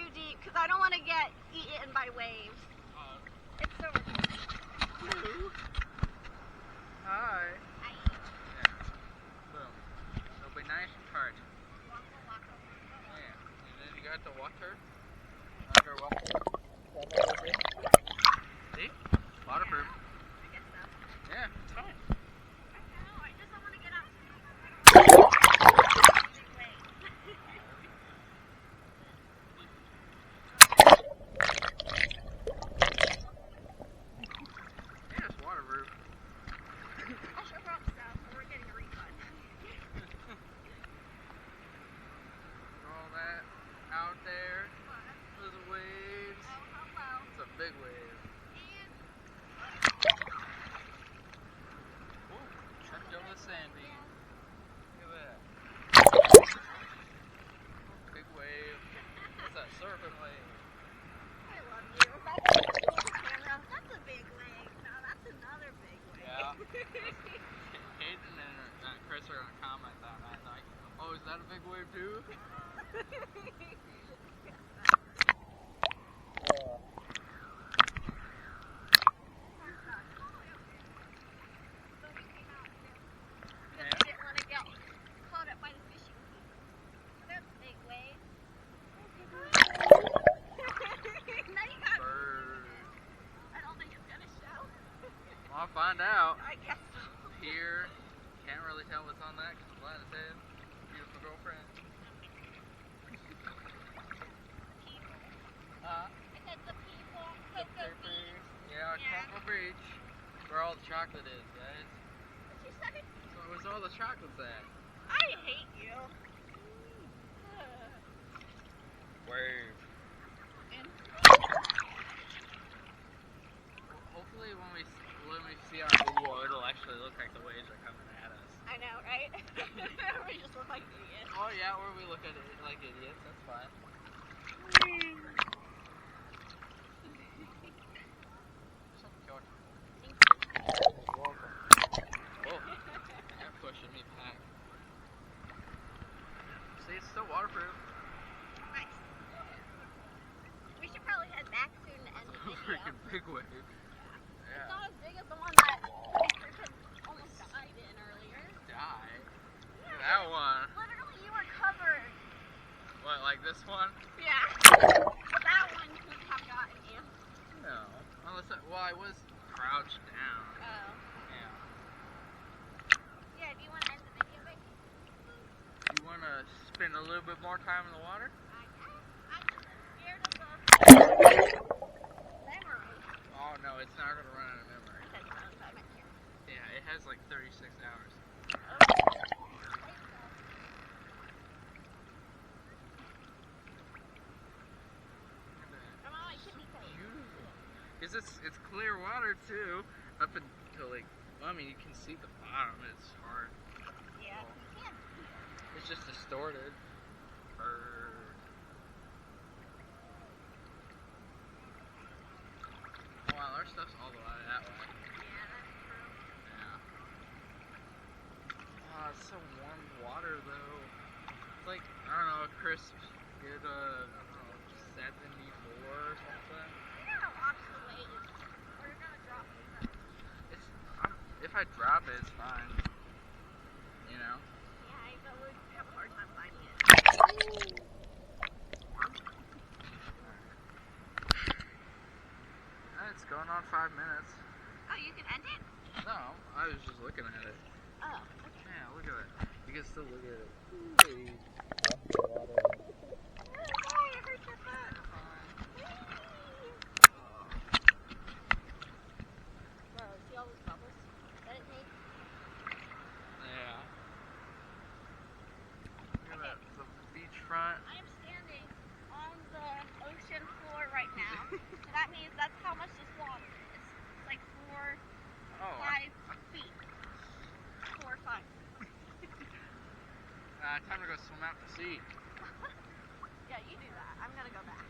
too deep because I don't want to get eaten by waves. It's so blue. Hi. Hi. Yeah. Boom. It'll be nice and hard. Yeah. And then you got the water. Underwater. See? Waterproof. I guess so. Yeah, it's fine. I know. I just don't want to get out. Big wave. Yeah, it's waterproof. I sure hope so. We're getting a refund. All that out there. Those waves. Oh, hello. It's a big wave. Ooh, tripped over the sandy. Look at that. Big wave. What's that? Surfing wave. I love you. That's a big wave. No, that's another big wave. Yeah. Hayden and Chris are gonna comment on that. Like, oh, is that a big wave too? Because we didn't want to get caught up by the fishing people. That's a big wave. Now you got Bird. I don't think it's gonna show. Well, I'll find out. I guess so. Here, can't really tell what's on that because blind as head. Beautiful girlfriend. People. Huh? I said the people. The Cocoa purples. Beach. Yeah, Yeah. Cocoa Beach. Where all the chocolate is, guys. What'd you say? So where's all the chocolates at? I hate you. Wave. And Hopefully when we see our video, it'll actually look like the waves are coming at us. I know, right? We just look like idiots. Oh yeah, or we look at it like idiots. That's fine. Something cute. You're welcome. Oh, you're pushing me back. See, it's still waterproof. Nice. We should probably head back soon to end the video. Freaking big wave. It's Yeah. not as big as the one that we freaking almost died in earlier. Die. Look at that one. Literally, you were covered. What, like this one? Yeah. But that one couldn't have gotten you. No. Unless well, I was crouched down. Oh. Yeah. Yeah, do you want to end the video, baby? You want to spend a little bit more time in the water? I guess. I'm just scared of the memory. Oh no, it's not gonna run out of memory. I said phones, I meant here. Yeah, it has like 36 hours. Come on, you should be safe. Beautiful. Cause it's clear water too, up until like, well, I mean you can see the bottom. It's hard. Yeah, you can. It's just distorted. Bird. Wow, our stuff's all the way that way. Yeah, that's true. Yeah. Oh, it's so warm water though. It's like, I don't know, a crisp good, I don't know, 74 or something. We gotta watch the waves. We're gonna drop these up. If I drop it, it's fine. You know? Yeah, but we have a hard time finding it. It's going on 5 minutes. Oh, you can end it? No, I was just looking at it. Oh, okay. Yeah, look at it. You can still look at it. Oh, it hurt your foot. Whoa, see all those bubbles that it made? Yeah. Look at that, the beach front. I am standing on the ocean floor right now. So that means that's how much this water is. It's like 4, Oh, 5 feet. 4 or 5. time to go swim out to sea. Yeah, you do that. I'm gonna go back.